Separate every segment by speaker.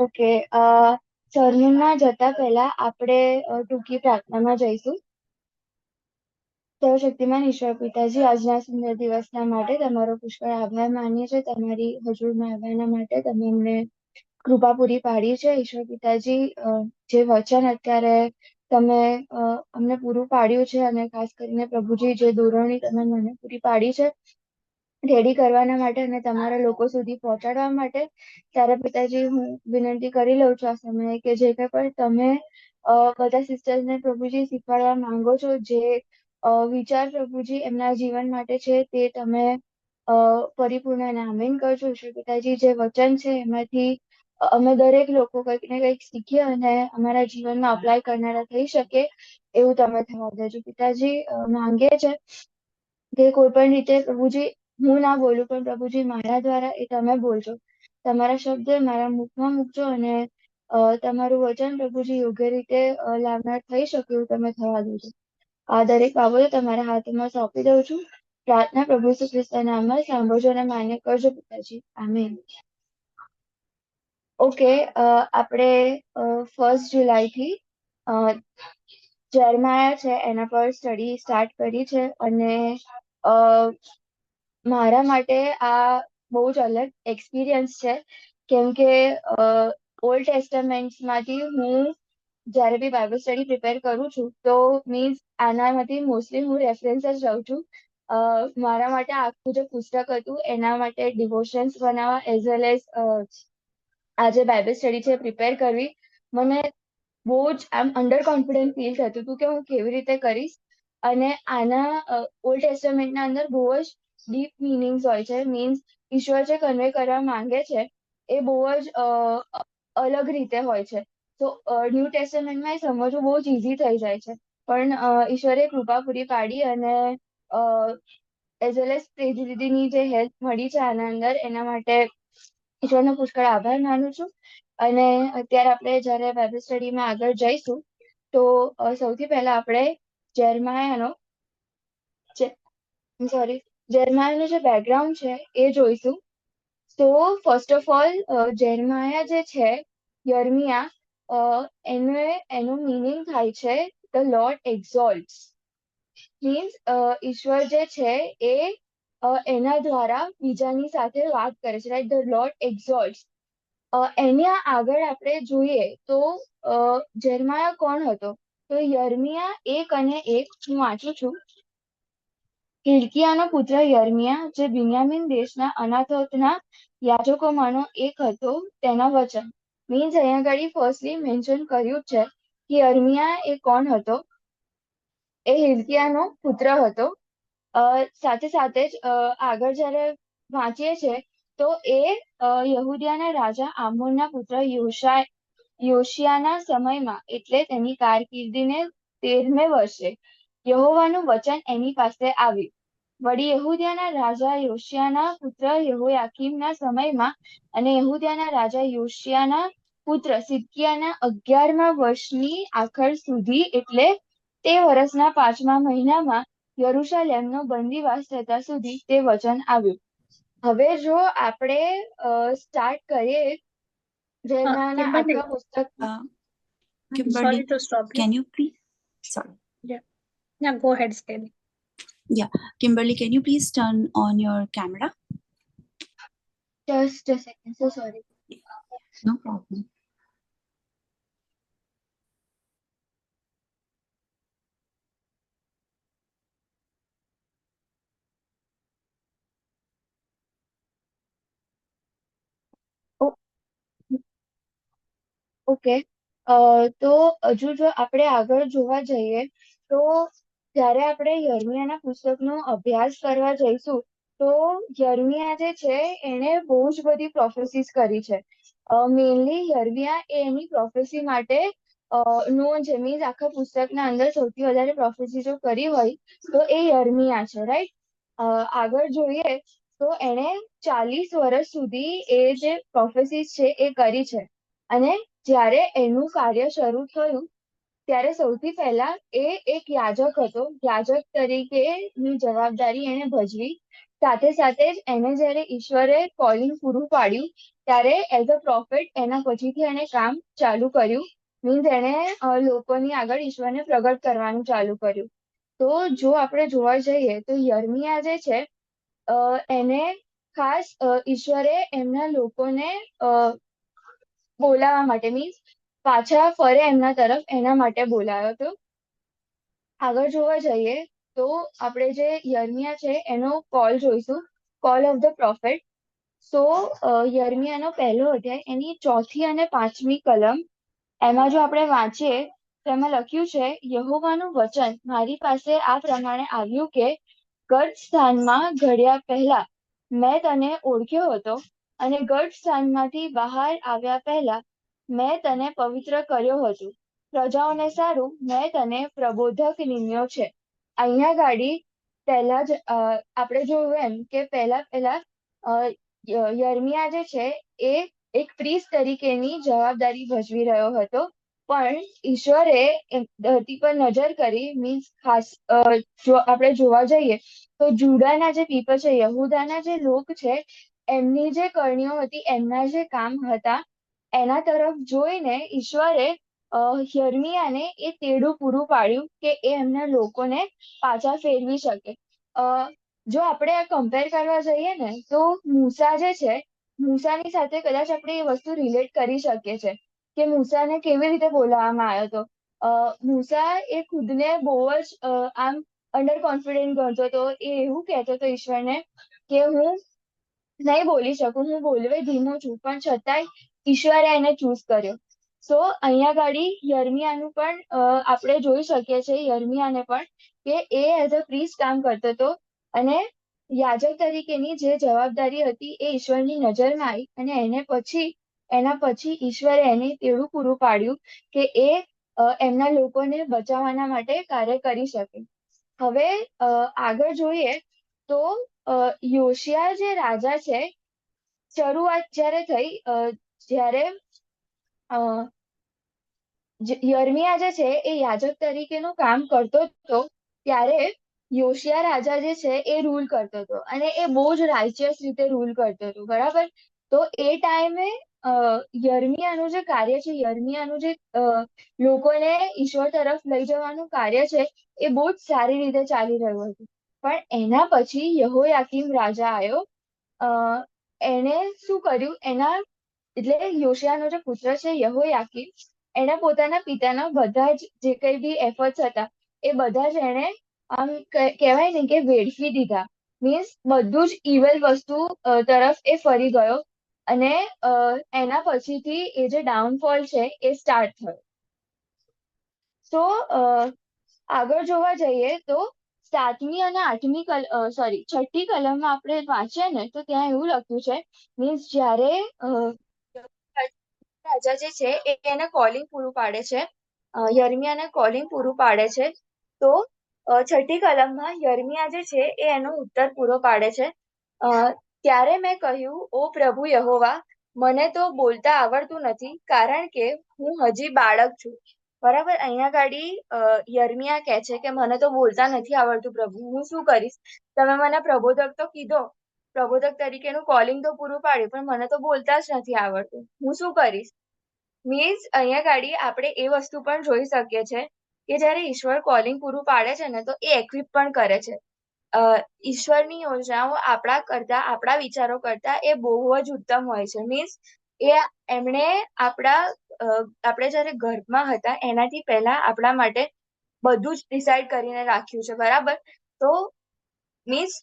Speaker 1: Okay. સરમુનમાં જતા પહેલા આપણે ટૂંકી પ્રાર્થનામાં જઈશું. સર્વશક્તિમાન ઈશ્વર પિતાજી, આજના સુંદર દિવસના માટે તમારો પુષ્કળ આભાર માનીએ છીએ. તમારી હજુરમાં આવવાના માટે તમે અમને કૃપા પૂરી પાડી છે. ઈશ્વર પિતાજી, જે વચન અત્યારે તમે અમને પૂરું પાડ્યું છે, અને ખાસ કરીને પ્રભુજી જે દોરવણી તમે મને પૂરી પાડી છે રેડી કરવાના માટે અને તમારા લોકો સુધી પહોંચાડવા માટે, ત્યારે પિતાજી હું વિનંતી કરી લઉં છું આ સમયે કે જે કંઈ પણ તમે બધા સિસ્ટર્સને પ્રભુજી શીખવાડવા માંગો છો, જે વિચાર પ્રભુજી એમના જીવન માટે છે, તે તમે પરિપૂર્ણ અને આમીન કરજો. ઈશ્વર પિતાજી, જે વચન છે એમાંથી અમે દરેક લોકો કંઈક ને કંઈક શીખીએ અને અમારા જીવનમાં અપ્લાય કરનારા થઈ શકે એવું તમે થવા દેજો. પિતાજી, માંગીએ છે કે કોઈ પણ રીતે પ્રભુજી હું ના બોલું, પણ પ્રભુજી મારા દ્વારા એ તમે બોલજો. તમારા શબ્દ મારા મુખમાં મૂકજો અને તમારું વચન પ્રભુજી યોગ્ય રીતે લાવનાર થઈ શકે એવું તમે થવા દેજો. આ દરેક બાબતો તમારા હાથમાં સોંપી દઉં છું. પ્રાર્થના પ્રભુ ઈસુ ખ્રિસ્તના નામમાં સાંભળજો અને માન્ય કરજો પિતાજી. આમેન. ઓકે. આપણે 1 જુલાઈથી જર્માયા છે એના પર સ્ટડી સ્ટાર્ટ કરી છે, અને મારા માટે આ બહુ જ અલગ એક્સપિરિયન્સ છે, કેમ કે ઓલ્ડ ટેસ્ટામેન્ટ્સમાંથી હું જ્યારે બી બાઇબલ સ્ટડી પ્રિપેર કરું છું તો મીન્સ આનામાંથી મોસ્ટલી હું રેફરન્સ જ લઉં છું. મારા માટે આખું જે પુસ્તક હતું એના માટે ડિવોશન્સ બનાવવા એઝ વેલ એઝ આ જે બાઇબલ સ્ટડી છે પ્રિપેર કરવી, મને બહુ જ આમ અંડર કોન્ફિડન્ટ ફીલ થતું હતું કે હું કેવી રીતે કરીશ. અને આના ઓલ્ડ ટેસ્ટામેન્ટના અંદર બહુ જ ડીપ મિનિંગ્સ હોય છે. મીન્સ ઈશ્વર જે કન્વે કરવા માંગે છે એ બહુ જ અલગ રીતે હોય છે. તો ન્યૂ ટેસ્ટામેન્ટમાં એ સમજવું બહુ જ ઇઝી થઈ જાય છે, પણ ઈશ્વરે કૃપા પૂરી પાડી અને એઝ વેલ એઝ પ્રેજી દીદીની જે હેલ્પ મળી છે આના અંદર, એના માટે ઈશ્વરનો પુષ્કળ આભાર માનું છું. અને અત્યારે આપણે જ્યારે બાઇબલ સ્ટડીમાં આગળ જઈશું તો સૌથી પહેલા આપણે જેરમાયાનું જે બેકગ્રાઉન્ડ છે એ જોઈશું. તો ફર્સ્ટ ઓફ ઓલ જેરમાયા જે છે, એનો મિનિંગ થાય છે ધ લોર્ડ એક્ઝોલ્ટ્સ. મીન્સ ઈશ્વર જે છે એ એના દ્વારા બીજાની સાથે વાત કરે છે, રાઈટ? The lord એક્ઝોલ્ટ્સ. એના આગળ આપણે જોઈએ તો જેરમાયા કોણ હતો? તો યર્મિયા 1:1 હું વાંચું છું. હિલ્કિયાનો પુત્ર યર્મિયા, જે બિન્યામીન દેશના અનાથોતના યાજકોમાંનો એક હતો, તેના વચન. મીન્સ અહીંયા આગળ ફર્સ્ટલી મેન્શન કર્યું છે કે યર્મિયા એ કોણ હતો? એ હિલ્કિયાનો પુત્ર હતો. સાથે સાથે જ આગળ જ્યારે વાંચીએ છીએ તો એ યહૂદિયાના રાજા આમોનના પુત્ર યોશિયાના સમયમાં, એટલે તેની કારકિર્દીને 13મે વર્ષે યહોવાનું વચન એની પાસે આવ્યું. વળી યહૂદિયાના રાજા યોશિયાના પુત્ર યહોયાકીમના સમયમાં અને યહૂદિયાના રાજા યોશિયાના પુત્ર સિદકિયાના 11મા વર્ષની આખર સુધી, એટલે તે વર્ષના 5મા મહિનામાં યરૂશાલેમનો બંદીવાસ થતા સુધી તે વચન આવ્યું. હવે જો આપણે સ્ટાર્ટ કરીએ જેરમાયાના
Speaker 2: Kimberly,
Speaker 1: આખા પુસ્તક.
Speaker 2: Kimberly, sorry to stop you.
Speaker 3: Can you please? Sorry.
Speaker 2: Yeah, go ahead, Skelly.
Speaker 3: Yeah, Kimberly, can you please turn on your camera?
Speaker 1: Just a second, so sorry.
Speaker 3: No problem.
Speaker 1: Okay. તો હજુ જો આપણે આગળ જોવા જઈએ તો જ્યારે આપણે યર્મિયાના પુસ્તકનો અભ્યાસ કરવા જઈશું તો યર્મિયા જે છે એણે બહુ જ બધી પ્રોફેસીસ કરી છે. મેઇનલી યર્મિયા એ એની પ્રોફેસી માટે નોન છે. મીન્સ આખા પુસ્તકના અંદર સૌથી વધારે પ્રોફેસી જો કરી હોય તો એ યર્મિયા છે, રાઈટ? આગળ જોઈએ તો એણે 40 વર્ષ સુધી એ જે પ્રોફેસીસ છે એ કરી છે. અને જ્યારે એનું કાર્ય શરૂ થયું ત્યારે સૌથી પહેલા એ એક યાજક હતો. યાજક તરીકેની જવાબદારી એણે ભજવી સાથે સાથે જ એને જ્યારે ઈશ્વરે કોલિંગ પૂરું પાડ્યું ત્યારે એઝ અ પ્રોફેટ એના પછીથી એને કામ ચાલુ કર્યું. મીન્સ એને લોકોની આગળ ઈશ્વરને પ્રગટ કરવાનું ચાલુ કર્યું. તો જો આપણે જોવા જઈએ તો યર્મિયા જે છે એને ખાસ ઈશ્વરે એમના લોકોને બોલાવવા માટે મીન્સ પાછા ફરે એમના તરફ એના માટે બોલાવ્યો હતો. આગળ જોવા જઈએ તો આપણે જે યર્મિયા છે એનો કોલ જોઈશું, કોલ ઓફ ધ પ્રોફેટ. સો યર્મિયાનો પહેલો અધ્યાય એની 4થી અને 5મી કલમ, એમાં જો આપણે વાંચીએ તો એમાં લખ્યું છે, યહોવાનું વચન મારી પાસે આ પ્રમાણે આવ્યું કે ગઢ સ્થાનમાં ઘડ્યા પહેલા મેં તને ઓળખ્યો હતો અને ગઢ સ્થાનમાંથી બહાર આવ્યા પહેલા મેં તને પવિત્ર કર્યો હતો. પ્રજાઓને સારું મેં તને પ્રબોધક નિમ્યો છે. અહીંયા ગાડી પહેલા જ આપણે જોયું એમ કે પહેલા યર્મિયા જે છે એ એક પ્રીસ્ટ તરીકેની જવાબદારી ભજવી રહ્યો હતો, પણ ઈશ્વરે ધરતી પર નજર કરી મીન્સ ખાસ જો આપણે જોવા જઈએ તો જુડાના જે પીપલ છે, યહૂદાના જે લોક છે, એમની જે કરણીઓ હતી, એમના જે કામ હતા એના તરફ જોઈને ઈશ્વરે યર્મિયાને એ તેડું પૂરું પાડ્યું કે એ એમના લોકોને પાછા ફેરવી શકે. જો આપણે આ કમ્પેર કરવા જઈએ ને તો મૂસા જે છે, મૂસાની સાથે કદાચ આપણે એ વસ્તુ રિલેટ કરી શકીએ છીએ કે મૂસાને કેવી રીતે બોલાવવામાં આવ્યો હતો. મૂસા એ ખુદને બહુ જ આમ અંડર કોન્ફિડન્ટ ગણતો હતો. એ એવું કહેતો હતો ઈશ્વરને કે હું નહીં બોલી શકું, હું બોલવે ધીમો છું, પણ છતાંય ઈશ્વરે એને ચૂઝ કર્યો. સો અહીંયા ગાડી યર્મિયાનું પણ આપણે જોઈ શકીએ છીએ યર્મિયાને પણ કે એ એઝ અ પ્રીસ્ટ કામ કરતો હતો અને યાજક તરીકેની જે જવાબદારી હતી એ ઈશ્વરની નજરમાં આવી અને એના પછી ઈશ્વરે એને તેવું પૂરું પાડ્યું કે એ એમના લોકોને બચાવવાના માટે કાર્ય કરી શકે. હવે આગળ જોઈએ તો યોશિયા જે રાજા છે, શરૂઆત જ્યારે થઈ જ્યારે યર્મિયા જે છે એ યાજક તરીકેનું કામ કરતો હતો ત્યારે યોશિયા રાજા જે છે એ રૂલ કરતો હતો અને એ બહુ જ રાઇચિયસ રીતે રૂલ કરતો હતો, બરાબર. તો એ ટાઈમે યર્મિયાનું જે કાર્ય છે, યર્મિયાનું જે લોકોને ઈશ્વર તરફ લઈ જવાનું કાર્ય છે એ બહુ જ સારી રીતે ચાલી રહ્યું હતું. પણ એના પછી યહોયાકીમ રાજા આવ્યો. એને શું કર્યું, એટલે યોશિયાનો જે પુત્ર છે યહોયાકીમ, એણે પોતાના પિતાના બધા જ જે કંઈ બી એફર્ટ્સ હતા એ બધા જ એણે આમ કહેવાય ને કે વેડફી દીધા. મીન્સ બધું જ ઇવલ વસ્તુ તરફ એ ફરી ગયો અને એના પછીથી એ જે ડાઉનફોલ છે એ સ્ટાર્ટ થયો. સો આગળ જોવા જઈએ તો 7મી અને 8મી છઠ્ઠી કલમમાં આપણે વાંચીએ ને તો ત્યાં એવું લખ્યું છે, મીન્સ જ્યારે રાજા જે છે એ એને કોલિંગ પૂરું પાડે છે, યર્મિયાને કોલિંગ પૂરું પાડે છે, તો છઠ્ઠી કલમમાં યર્મિયા જે છે એ એનો ઉત્તર પૂરો પાડે છે. ત્યારે મેં કહ્યું, ઓ પ્રભુ યહોવા, મને તો બોલતા આવડતું નથી કારણ કે હું હજી બાળક છું. બરાબર. અહીંયા ગાડી યર્મિયા કહે છે કે મને તો બોલતા નથી આવડતું પ્રભુ, હું શું કરીશ? તમે મને પ્રબોધક તો કીધો, પ્રબોધક તરીકેનું કોલિંગ તો પૂરું પાડ્યું, પણ મને તો બોલતા જ નથી આવડતું, હું શું કરીશ? મીન્સ અહીંયા ગાડી આપણે એ વસ્તુ પણ જોઈ શકીએ છીએ કે જ્યારે ઈશ્વર કોલિંગ પૂરું પાડે છે ને તો એ એક્વિપ પણ કરે છે. ઈશ્વરની યોજનાઓ આપણા વિચારો કરતા એ બહુ જ ઉત્તમ હોય છે. મીન્સ એમણે આપણે જ્યારે ગર્ભમાં હતા એનાથી પહેલા આપણા માટે બધું જ ડિસાઈડ કરીને રાખ્યું છે, બરાબર. તો મીન્સ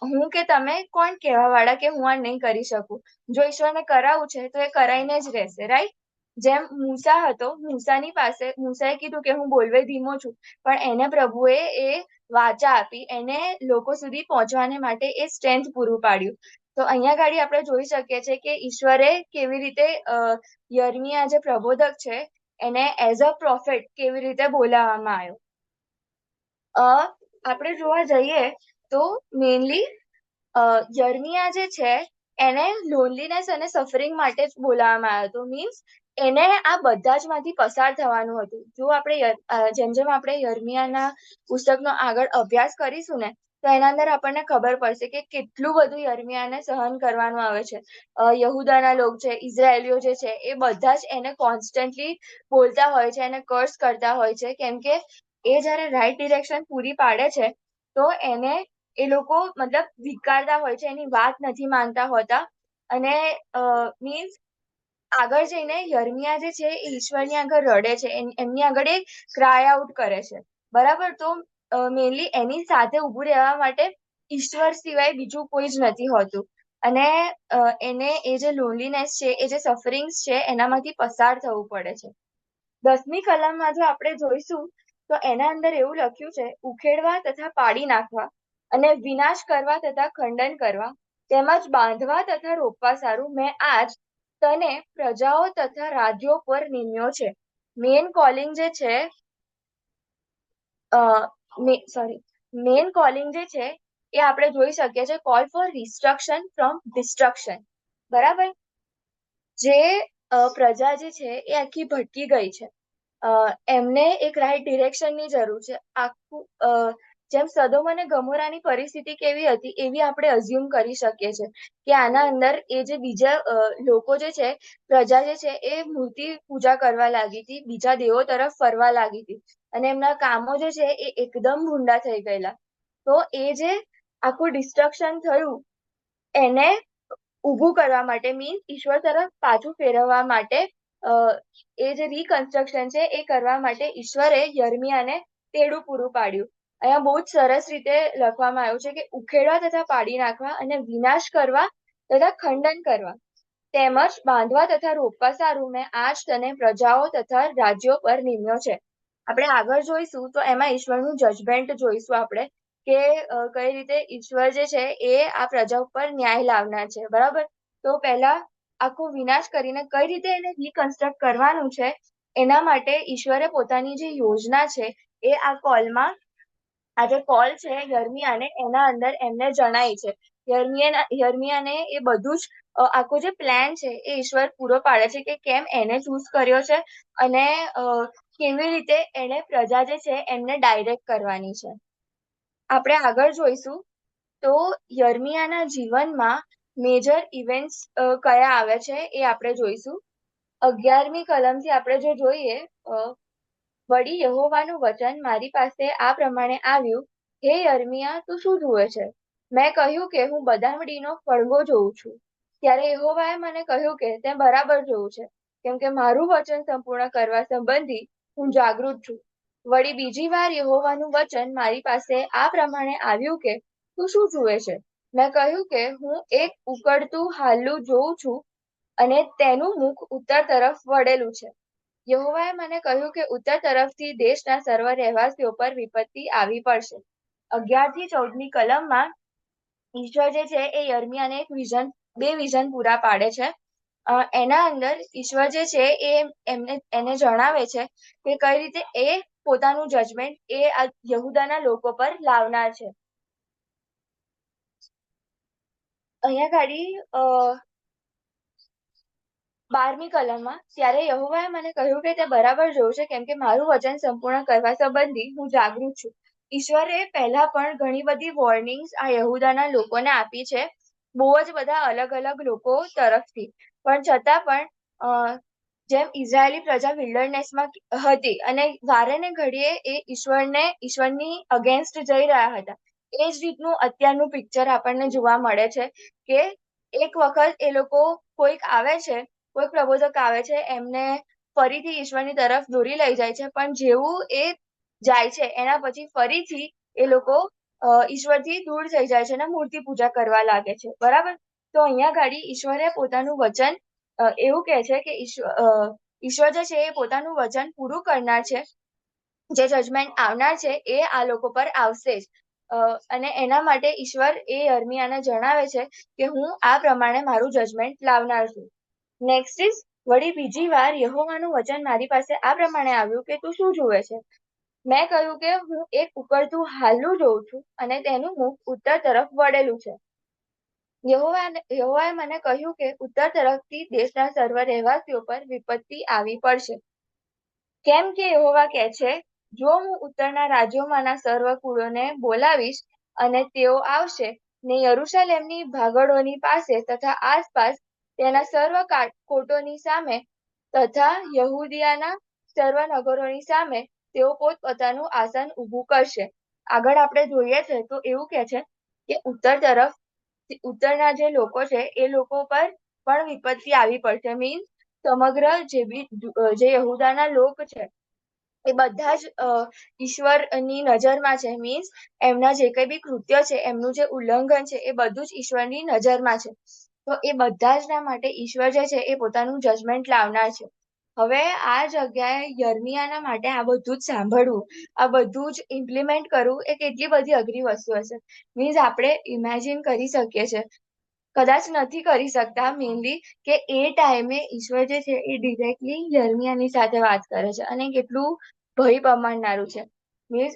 Speaker 1: હું કે તમે કોણ કહેવા વાળા કે હું આ નહીં કરી શકું? જો ઈશ્વરને કરાવવું છે તો એ કરાઈને જ રહેશે, રાઈટ. જેમ મૂસા હતો, મૂસાએ કીધું કે હું બોલવે ધીમો છું, પણ એને પ્રભુએ એ વાચા આપી, એને લોકો સુધી પહોંચવાને માટે એ સ્ટ્રેન્થ પૂરું પાડ્યું. તો અહીંયા ગાડી આપણે જોઈ શકીએ છીએ કે ઈશ્વરે કેવી રીતે યર્મિયા જે પ્રબોધક છે એને એઝ અ પ્રોફેટ કેવી રીતે બોલાવવામાં આવ્યો. આપણે જોવા જઈએ તો મેઇનલી યર્મિયા જે છે એને લોનલીનેસ અને સફરિંગ માટે જ બોલાવવામાં આવ્યો હતો. મીન્સ એને આ બધા જ માંથી પસાર થવાનું હતું. જો આપણે જેમ જેમ આપણે યર્મિયાના પુસ્તકનો આગળ અભ્યાસ કરીશું ને તો એના અંદર આપણને ખબર પડશે કે કેટલું બધું યર્મિયાને સહન કરવાનું આવે છે. યહૂદાના લોકો છે, ઇઝરાયેલીઓ જે છે, એ બધા જ એને કોન્સ્ટન્ટલી બોલતા હોય છે, એને કર્સ કરતા હોય છે, કેમ કે એ જ્યારે રાઈટ ડિરેક્શન પૂરી પાડે છે તો એને એ લોકો મતલબ ધિક્કારતા હોય છે, એની વાત નથી માનતા હોતા. અને મીન્સ આગળ જઈને યર્મિયા જે છે એ ઈશ્વરની આગળ રડે છે, એમની આગળ એ ક્રાય આઉટ કરે છે, બરાબર. તો મેનલી એની સાથે ઊભું રહેવા માટે ઈશ્વર સિવાય બીજું કોઈ જ નથી હોતું. અને એને એ જે લોનલીનેસ છે, એ જે સફરિંગ્સ છે, એનામાંથી પસાર થવું પડે છે. 10મી કલમમાં જો આપણે જોઈશું તો એના અંદર એવું લખ્યું છે, ઉખેડવા તથા પાડી નાખવા અને વિનાશ કરવા તથા ખંડન કરવા તેમજ બાંધવા તથા રોપવા સારું મેં આજ તને પ્રજાઓ તથા રાજ્યો પર નિમ્યો છે. મેન કોલિંગ જે છે મેન કોલિંગ જે છે એ આપણે જોઈ શકીએ છીએ, કોલ ફોર રિસ્ટ્રક્શન ફ્રોમ ડિસ્ટ્રક્શન, બરાબર. જે પ્રજા જે છે એ આખી ભટકી ગઈ છે, એમને એક રાઈટ ડિરેક્શનની જરૂર છે. આખું જેમ સદોમ અને ગમોરાની પરિસ્થિતિ કેવી હતી એવી આપણે અઝ્યુમ કરી શકીએ છીએ કે આના અંદર એ જે બીજા લોકો જે છે, પ્રજા જે છે, એ મૂર્તિ પૂજા કરવા લાગી હતી, બીજા દેવો તરફ ફરવા લાગી હતી, અને એમના કામો જે છે એ એકદમ ભૂંડા થઈ ગયેલા. તો એ જે આખું ડિસ્ટ્રક્શન થયું એને ઊભું કરવા માટે, મીન્સ ઈશ્વર તરફ પાછું ફેરવવા માટે, એ જે રિકન્સ્ટ્રક્શન છે એ કરવા માટે ઈશ્વરે યર્મિયાને તેડું પૂરું પાડ્યું. અહીંયા બહુ જ સરસ રીતે લખવામાં આવ્યું છે કે ઉખેડવા તથા પાડી નાખવા અને વિનાશ કરવા તથા ખંડન કરવા તેમજ બાંધવા તથા રોપવા સારું મેં આજ તને પ્રજાઓ તથા રાજ્યો પર નિમ્યો છે. આપણે આગળ જોઈશું તો એમાં ઈશ્વરનું જજમેન્ટ જોઈશું આપણે કે કઈ રીતે ઈશ્વર જે છે એ આ પ્રજા ઉપર ન્યાય લાવનાર છે, બરાબર. તો પહેલા આખો વિનાશ કરીને કઈ રીતે એને રિકન્સ્ટ્રક્ટ કરવાનું છે એના માટે ઈશ્વરે પોતાની જે યોજના છે એ આ કોલમાં, આ જે કોલ છે યર્મિયાને, એના અંદર એમને જણાય છે. યર્મિયાને એ બધું જ આખો જે પ્લાન છે એ ઈશ્વર પૂરો પાડે છે કે કેમ એને ચૂઝ કર્યો છે અને કેવી રીતે એને પ્રજા જે છે એમને ડાયરેક્ટ કરવાની છે. આપણે આગળ જોઈશું તો યર્મિયાના જીવનમાં મેજર ઇવેન્ટ્સ કયા આવે છે એ આપણે જોઈશું. 11મી કલમથી આપણે જો જોઈએ, વળી યહોવાનું વચન મારી પાસે આ પ્રમાણે આવ્યું, હે યર્મિયા તું શું જુએ છે? મેં કહ્યું કે હું બદામડીનો ફળગો જોઉં છું. ત્યારે યહોવાએ મને કહ્યું કે તે બરાબર જોવું છે, કેમ કે મારું વચન સંપૂર્ણ કરવા સંબંધી હું જાગૃત છું. વળી બીજી વાર યહોવાનું વચન મારી પાસે આ પ્રમાણે આવ્યું કે તું શું જુએ છે? મેં કહ્યું કે હું એક ઉકળતું હાલું જોઉં છું અને તેનું મુખ ઉત્તર તરફ વળેલું છે. યહોવાએ મને કહ્યું કે ઉત્તર તરફથી દેશના સર્વ રહેવાસીઓ પર વિપત્તિ આવી પડશે. 11થી 14મી કલમમાં ઈશ્વર જે છે એ યર્મિયાને બે વિઝન પૂરા પાડે છે. એના અંદર ઈશ્વર જે છે એ એને જણાવે છે કે કઈ રીતે એ પોતાનું જજમેન્ટ એ આ યહૂદાના લોકો પર લાવનાર છે. અહીંયા ખાલી 12મી કલમમાં, ત્યારે યહોવાએ મને કહ્યું કે તે બરાબર જોવું છે, કેમ કે મારું વચન સંપૂર્ણ કરવા સંબંધી હું જાગૃત છું. ઈશ્વરે પહેલા પણ ઘણી બધી વોર્નિંગ્સ આ યહૂદાના લોકોને આપી છે, બહુ જ બધા અલગ અલગ લોકો તરફથી, પણ છતાં પણ જેમ ઇઝરાયેલી પ્રજા વિલ્ડરનેસમાં હતી અને વારે ને ઘડીએ એ ઈશ્વરની અગેન્સ્ટ જઈ રહ્યા હતા, એ જ રીતનું અત્યારનું પિક્ચર આપણને જોવા મળે છે કે એક વખત એ લોકો કોઈક આવે છે, કોઈક પ્રબોધક આવે છે, એમને ફરીથી ઈશ્વરની તરફ દોરી લઈ જાય છે, પણ જેવું એ જાય છે એના પછી ફરીથી એ લોકો ઈશ્વરથી દૂર થઈ જાય છે અને મૂર્તિ પૂજા કરવા લાગે છે, બરાબર. તો અહીંયા ગાડી ઈશ્વરે પોતાનું વચન એવું કહે છે કે ઈશ્વર જે છે એ પોતાનું વચન પૂરું કરનાર છે, જે જજમેન્ટ આવનાર છે એ આ લોકો પર આવશે જ. અને એના માટે ઈશ્વર એ યર્મિયાને જણાવે છે કે હું આ પ્રમાણે મારું જજમેન્ટ લાવનાર છું. નેક્સ્ટ ઇઝ, વળી બીજી વાર યહોવાનું વચન મારી પાસે આ પ્રમાણે આવ્યું કે તું શું જુએ છે? મેં કહ્યું કે હું એક ઉકળતું હાલું જોઉં છું અને તેનું મુખ ઉત્તર તરફ વળેલું છે. યહોવાએ મને કહ્યું કે ઉત્તર તરફથી દેશના સર્વ રહેવાસીઓ પર વિપત્તિ આવી પડશે. કેમ કે યહોવા કહે છે, જો હું ઉત્તરના રાજ્યોમાંના સર્વ કુળોને બોલાવીશ અને તેઓ આવશે ને યરુશલેમની ભાગળોની પાસે તથા આસપાસ તેના સર્વ કોટોની સામે તથા યહૂદિયાના સર્વ નગરોની સામે તેઓ પોતપોતાનું આસન ઊભું કરશે. આગળ આપણે જોઈએ છે તો એવું કે છે કે ઉત્તરના જે લોકો છે એ લોકો પર પણ વિપત્તિ આવી પડશે. મીન્સ સમગ્ર જે યહૂદાના લોક છે એ બધા જ ઈશ્વરની નજરમાં છે. મીન્સ એમના જે કઈ બી કૃત્ય છે, એમનું જે ઉલ્લંઘન છે, એ બધું જ ઈશ્વરની નજરમાં છે. તો એ બધા જ ના માટે ઈશ્વર જે છે એ પોતાનું જજમેન્ટ લાવનાર છે. હવે આ જગ્યાએ યર્મિયાના માટે આ બધું જ સાંભળવું, આ બધું જ ઇમ્પ્લિમેન્ટ કરવું એ કેટલી બધી અઘરી વસ્તુ હશે. મીન્સ આપણે ઇમેજિન કરી શકીએ છીએ, કદાચ નથી કરી શકતા મેનલી, કે એ ટાઈમે ઈશ્વર જે છે એ ડિરેક્ટલી યર્મિયાની સાથે વાત કરે છે અને કેટલું ભય પમાડનારું છે. મીન્સ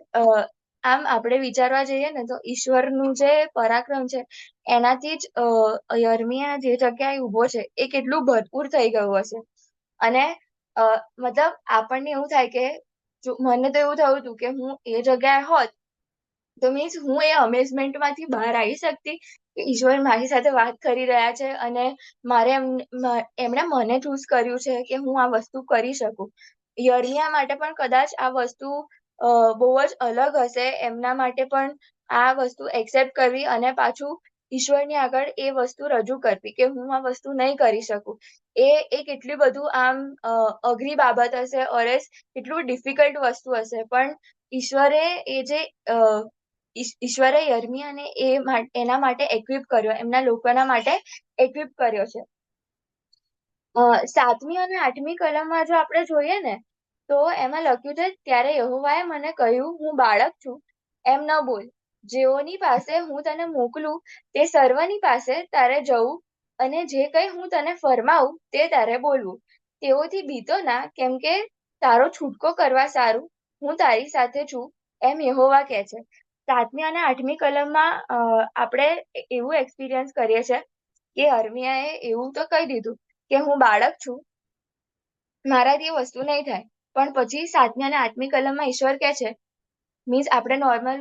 Speaker 1: આમ આપણે વિચારવા જઈએ ને તો ઈશ્વરનું જે પરાક્રમ છે એનાથી જ યર્મિયા જે જગ્યાએ ઊભો છે એ કેટલું ભરપૂર થઈ ગયું હશે. અને મતલબ આપણને એવું થાય કે મને તો એવું થયું હતું કે હું એ જગ્યાએ હોત તો મીન્સ હું એ અમેઝમેન્ટમાંથી બહાર આવી શકતી કે ઈશ્વર મારી સાથે વાત કરી રહ્યા છે અને એમણે મને ચૂઝ કર્યું છે કે હું આ વસ્તુ કરી શકું. યર્મિયા માટે પણ કદાચ આ વસ્તુ બહુ જ અલગ હશે. એમના માટે પણ આ વસ્તુ એક્સેપ્ટ કરવી અને પાછું ઈશ્વરની આગળ એ વસ્તુ રજૂ કરવી કે હું આ વસ્તુ નહીં કરી શકું, એ કેટલી બધું આમ અઘરી બાબત હશે, ઓરેસ કેટલું ડિફિકલ્ટ વસ્તુ હશે. પણ ઈશ્વરે યર્મિયાને એના માટે એક્વિપ કર્યો, એમના લોકોના માટે એક્વિપ કર્યો છે. 7મી અને 8મી કલમમાં જો આપણે જોઈએ ને તો એમાં લખ્યું છે, ત્યારે યહોવાએ મને કહ્યું, હું બાળક છું એમ ન બોલ. જેઓની પાસે હું તને મોકલું તે સર્વની પાસે તારે જવું અને જે કંઈ હું તને ફરમાવું તે તારે બોલવું. તેઓથી બીતો ના, કેમ કે તારો છૂટકો કરવા સારું હું તારી સાથે છું એમ યહોવા કહે છે. 7મી અને 8મી કલમમાં આપણે એવું એક્સપિરિયન્સ કરીએ છીએ કે યર્મિયાએ એવું તો કહી દીધું કે હું બાળક છું, મારાથી એ વસ્તુ નહીં થાય. પણ પછી 7મી અને 8મી કલમમાં ઈશ્વર કહે છે, મીન્સ આપણે નોર્મલ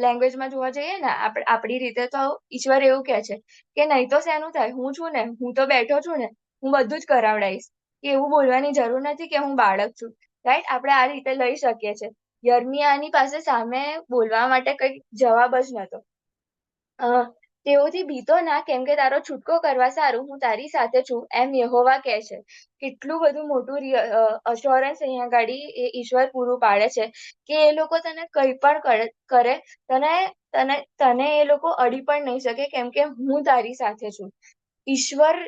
Speaker 1: લેંગ્વેજમાં જોવા જઈએ ને આપણી રીતે તો ઈશ્વર એવું કહે છે કે નહીં તો શેનું થાય, હું છું ને, હું તો બેઠો છું ને, હું બધું જ કરાવડાવીશ. કે એવું બોલવાની જરૂર નથી કે હું બાળક છું. રાઈટ, આપણે આ રીતે લઈ શકીએ છીએ. યર્મિયાની પાસે સામે બોલવા માટે કઈ જવાબ જ નહોતો. તેઓથી બીતો ના, કેમ કે તારો છૂટકો કરવા સારું હું તારી સાથે છું એમ યહોવા કહે છે. કેટલું બધું મોટું અશ્યોરન્સ અહીંયા ગાડી એ ઈશ્વર પૂરું પાડે છે કે એ લોકો તને કંઈ પણ કરે, તને એ લોકો અડી પણ નહીં શકે, કેમ કે હું તારી સાથે છું. ઈશ્વર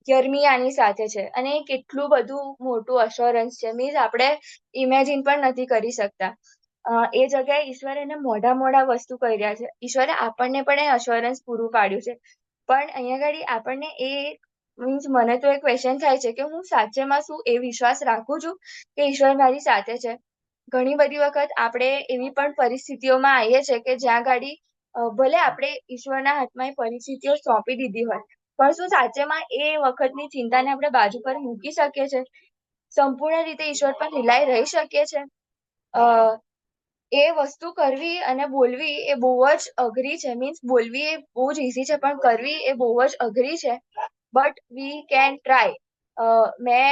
Speaker 1: યર્મિયાની સાથે છે અને કેટલું બધું મોટું અશ્યોરન્સ છે. મીન્સ આપણે ઇમેજિન પણ નથી કરી શકતા. એ જગ્યાએ ઈશ્વર એને મોઢા વસ્તુ કહી રહ્યા છે. ઈશ્વરે આપણને પણ એ અશ્યોરન્સ પૂરું પાડ્યું છે. પણ અહીંયા આગળ આપણને મીન્સ મને તો એક ક્વેશ્ચન થાય છે કે હું સાચેમાં શું એ વિશ્વાસ રાખું છું કે ઈશ્વર મારી સાથે છે. ઘણી બધી વખત આપણે એવી પણ પરિસ્થિતિઓમાં આવીએ છીએ કે જ્યાં ગાડી ભલે આપણે ઈશ્વરના હાથમાં એ પરિસ્થિતિઓ સોંપી દીધી હોય, પણ શું સાચેમાં એ વખતની ચિંતાને આપણે બાજુ પર મૂકી શકીએ છીએ, સંપૂર્ણ રીતે ઈશ્વર પર રિલાય રહી શકીએ છીએ? એ વસ્તુ કરવી અને બોલવી એ બહુ જ અઘરી છે. મીન્સ બોલવી એ બહુ જ ઈઝી છે, પણ કરવી એ બહુ જ અઘરી છે. But we can try. મેં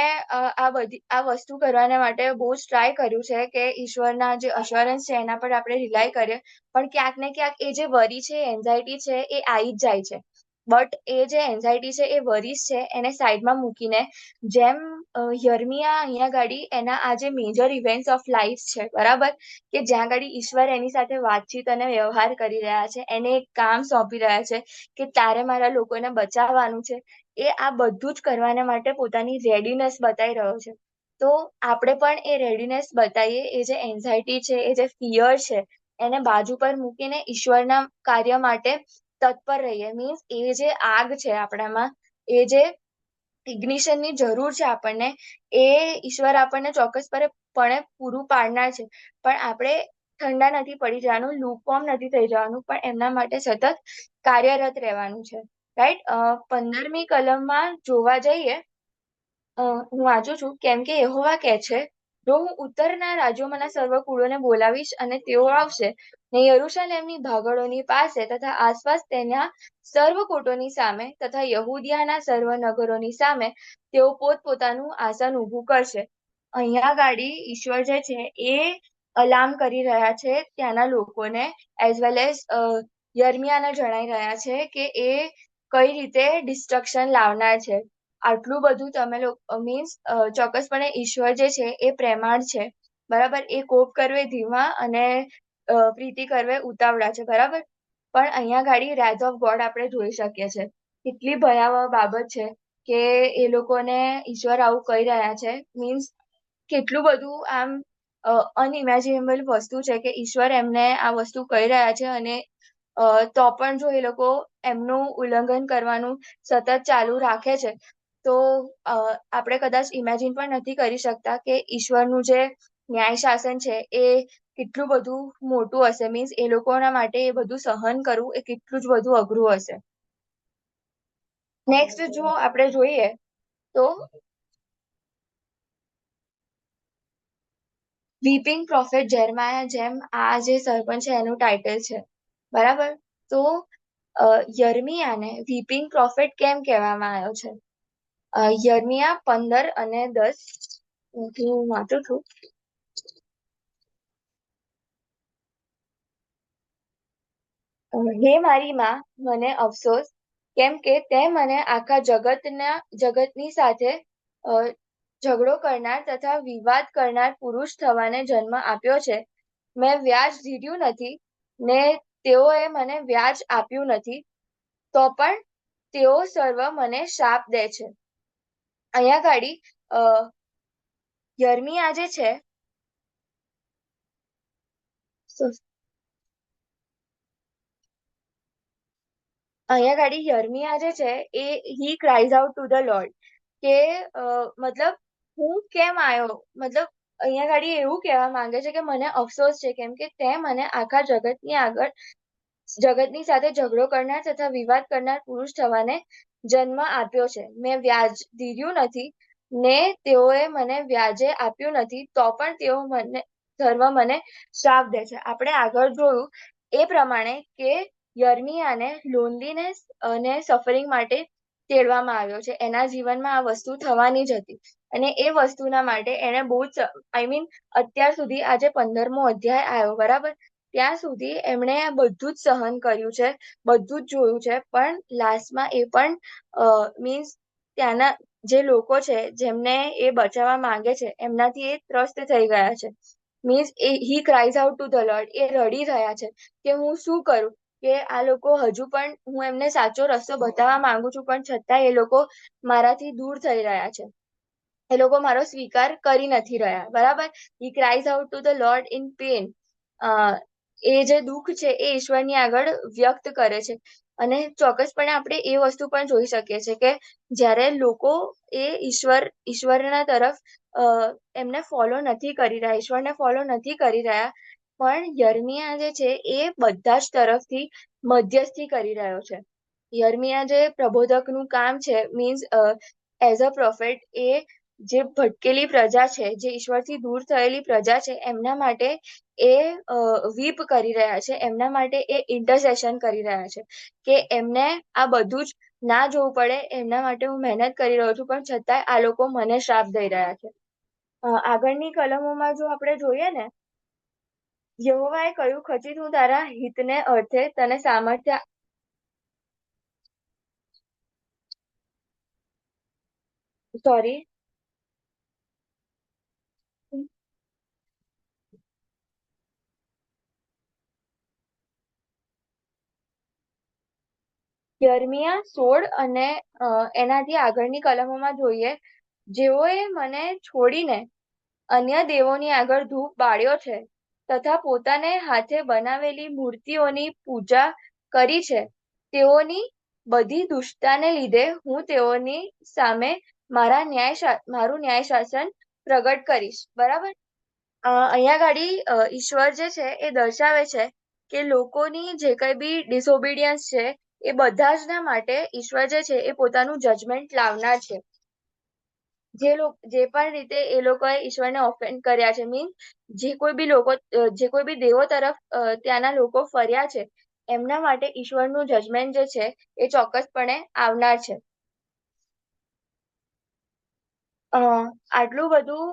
Speaker 1: આ વસ્તુ કરવાને માટે બહુ જ ટ્રાય કર્યું છે કે ઈશ્વરના જે અશ્યોરન્સ છે એના પર આપણે રિલાય કરીએ. પણ ક્યાંક ને ક્યાંક એ જે વરી છે, એન્ઝાયટી છે, એ આવી જ જાય છે. બટ એ જે એન્ઝાયટી છે, એ વરીઝ છે, એને સાઈડમાં મૂકીને જેમ યર્મિયા અહીંયા ગાડી એના આ જે મેજર ઇવેન્ટ્સ ઓફ લાઈફ છે, બરાબર, કે જ્યાં ગાડી ઈશ્વર એની સાથે વાતચીત અને વ્યવહાર કરી રહ્યા છે, એને એક કામ સોંપી રહ્યા છે કે તારે મારા લોકોને બચાવવાનું છે, એ આ બધું જ કરવાને માટે પોતાની રેડીનેસ બતાવી રહ્યો છે. તો આપણે પણ એ રેડીનેસ બતાવીએ, એ જે એન્ઝાયટી છે, એ જે ફિયર છે, એને બાજુ પર મૂકીને ઈશ્વરના કાર્ય માટે તત્પર રહીએ. મીન્સ એ જે આગ છે આપણામાં, એ જે ઇગ્નિશનની જરૂર છે આપણને, એ ઈશ્વર આપણને ચોક્કસપણે પૂરું પાડનાર છે. પણ આપણે ઠંડા નથી પડી જવાનું, લુકવોર્મ નથી થઈ જવાનું, પણ એમના માટે સતત કાર્યરત રહેવાનું છે. રાઈટ. 15મી કલમમાં જોવા જઈએ, હું વાંચું છું, કેમ કે યહોવા કહે છે, જો હું ઉત્તરના રાજ્યોમાંના સર્વ કુળોને બોલાવીશ અને તેઓ આવશે ને યરૂશલેમની ભાગળોની પાસે તથા આસપાસ તેના સર્વ કોટોની સામે તથા યહૂદિયાના સર્વ નગરોની સામે તેઓ પોતપોતાનું આસન ઊભું કરશે. અહીંયા ગાડી ઈશ્વર જે છે એ અલાર્મ કરી રહ્યા છે ત્યાંના લોકોને, એઝ વેલ એઝ યર્મિયાને જણાઈ રહ્યા છે કે એ કઈ રીતે ડિસ્ટ્રક્શન લાવનાર છે. આટલું બધું તમે લોકો મીન્સ ચોક્કસપણે ઈશ્વર જે છે એ પ્રેમાળ છે, બરાબર. એ કોપ કરવે ધીમા અને પ્રીતિ કરવે ઉતાવળા છે, બરાબર. પણ અહીંયા ગાડી રાઇઝ ઓફ ગોડ આપણે જોઈ શકીએ છીએ. કેટલી ભયાવહ બાબત છે કે એ લોકોને ઈશ્વર આવું કહી રહ્યા છે. મીન્સ કેટલું બધું આમ અનઇમેજિનેબલ વસ્તુ છે કે ઈશ્વર એમને આ વસ્તુ કહી રહ્યા છે અને તો પણ જો એ લોકો એમનું ઉલ્લંઘન કરવાનું સતત ચાલુ રાખે છે તો આપણે કદાચ ઇમેજિન પણ નથી કરી શકતા કે ઈશ્વરનું જે ન્યાય શાસન છે એ કેટલું બધું મોટું હશે. મીન્સ એ લોકોના માટે એ બધું સહન કરવું એ કેટલું જ બધું અઘરું હશે. નેક્સ્ટ જો આપણે જોઈએ તો વીપિંગ પ્રોફેટ જેરમાયા, જેમ આ જે સરપંચ છે એનું ટાઇટલ છે, બરાબર. તો યર્મિયાને વીપિંગ પ્રોફેટ કેમ કહેવામાં આવ્યો છે? યર્મિયા 15 અને 10 હું વાંચું છું. હે મારી માં, મને અફસોસ, કેમ કે તે મને આખા જગતની સાથે ઝઘડો કરનાર તથા વિવાદ કરનાર પુરુષ થવાને જન્મ આપ્યો છે. મેં વ્યાજ દીધું નથી ને તેઓએ મને વ્યાજ આપ્યું નથી, તો પણ તેઓ સર્વ મને શાપ દે છે. અહીંયા ગાડી યર્મિયા જે છે અહીંયા ગાડી યર્મિયા જે છે એ he cries out to the Lord કે મતલબ હું કેમ આવ્યો, મતલબ અહીંયા ગાડી એવું કહેવા માંગે છે કે મને અફસોસ છે કેમ કે તે મને આખા જગતની સાથે ઝઘડો કરનાર તથા વિવાદ કરનાર પુરુષ થવાને જન્મ આપ્યો છે. મેં વ્યાજ દીધું નથી ને તેઓએ મને વ્યાજે આપ્યું નથી, તો પણ તેઓ મને શ્રાપ દે છે. આપણે આગળ જોયું એ પ્રમાણે કે યર્મિયાને લોનલીનેસ અને સફરિંગ માટે તેડવામાં આવ્યો છે. એના જીવનમાં આ વસ્તુ થવાની જ હતી અને એ વસ્તુના માટે એને બહુ જ અત્યાર સુધી આજે 15મો અધ્યાય આવ્યો, બરાબર. ત્યાં સુધી એમણે બધું જ સહન કર્યું છે, બધું જ જોયું છે, પણ લાસ્ટમાં એ પણ મીન્સ ત્યાંના જે લોકો છે જેમને એ બચાવવા માંગે છે એમનાથી એ ત્રસ્ત થઈ ગયા છે. Means he cries out to the Lord, એ રડી રહ્યા છે કે હું શું કરું, કે આ લોકો હજુ પણ હું એમને સાચો રસ્તો બતાવવા માંગુ છું પણ છતાં એ લોકો મારાથી દૂર થઈ રહ્યા છે, એ લોકો મારો સ્વીકાર કરી નથી રહ્યા, બરાબર. He cries out to the Lord in pain. એ જે દુઃખ છે એ ઈશ્વરની આગળ વ્યક્ત કરે છે. અને ચોક્કસપણે આપણે એ વસ્તુ પણ જોઈ શકીએ છીએ કે જ્યારે લોકો એ ઈશ્વરના તરફ એમને ફોલો નથી કરી રહ્યા, ઈશ્વરને ફોલો નથી કરી રહ્યા, પણ યર્મિયા જે છે એ બધા જ તરફથી મધ્યસ્થી કરી રહ્યો છે. યર્મિયા જે પ્રબોધકનું કામ છે, મીન્સ એઝ અ પ્રોફેટ, એ જે ભટકેલી પ્રજા છે, જે ઈશ્વરથી દૂર થયેલી પ્રજા છે, એમના માટે એ વીપ કરી રહ્યા છે, એમના માટે એ ઇન્ટરસેશન કરી રહ્યા છે કે એમને આ બધું જ ના જોવું પડે, એમના માટે હું મહેનત કરી રહ્યો છું, પણ છતાંય આ લોકો મને શ્રાપ દઈ રહ્યા છે. આગળની કલમોમાં જો આપણે જોઈએ ને, યહોવાએ કહ્યું, ખચિત હું તારા હિતને અર્થે તને સામર્થ્ય સોરી યર્મિયા 16 અને એનાથી આગળની કલમોમાં જોઈએ, જેઓએ મને છોડીને અન્ય દેવોની આગળ ધૂપ બાળ્યો છે તથા પોતાને હાથે બનાવેલી મૂર્તિઓની પૂજા કરી છે, તેઓની બધી દુષ્ટતાને લીધે હું તેઓની સામે મારું ન્યાય શાસન પ્રગટ કરીશ, બરાબર. અહીંયા ગાડી ઈશ્વર જે છે એ દર્શાવે છે કે લોકોની જે કઈ બી ડિસઓબિડિયન્સ છે એ બધા જ ના માટે ઈશ્વર જે છે એ પોતાનું જજમેન્ટ લાવનાર છે. જે પણ રીતે એ લોકોએ ઈશ્વરને ઓફેન્ડ કર્યા છે, મીન્સ જે કોઈ બી દેવો તરફ ત્યાંના લોકો ફર્યા છે, એમના માટે ઈશ્વરનું જજમેન્ટ જે છે એ ચોક્કસપણે આવનાર છે. આટલું બધું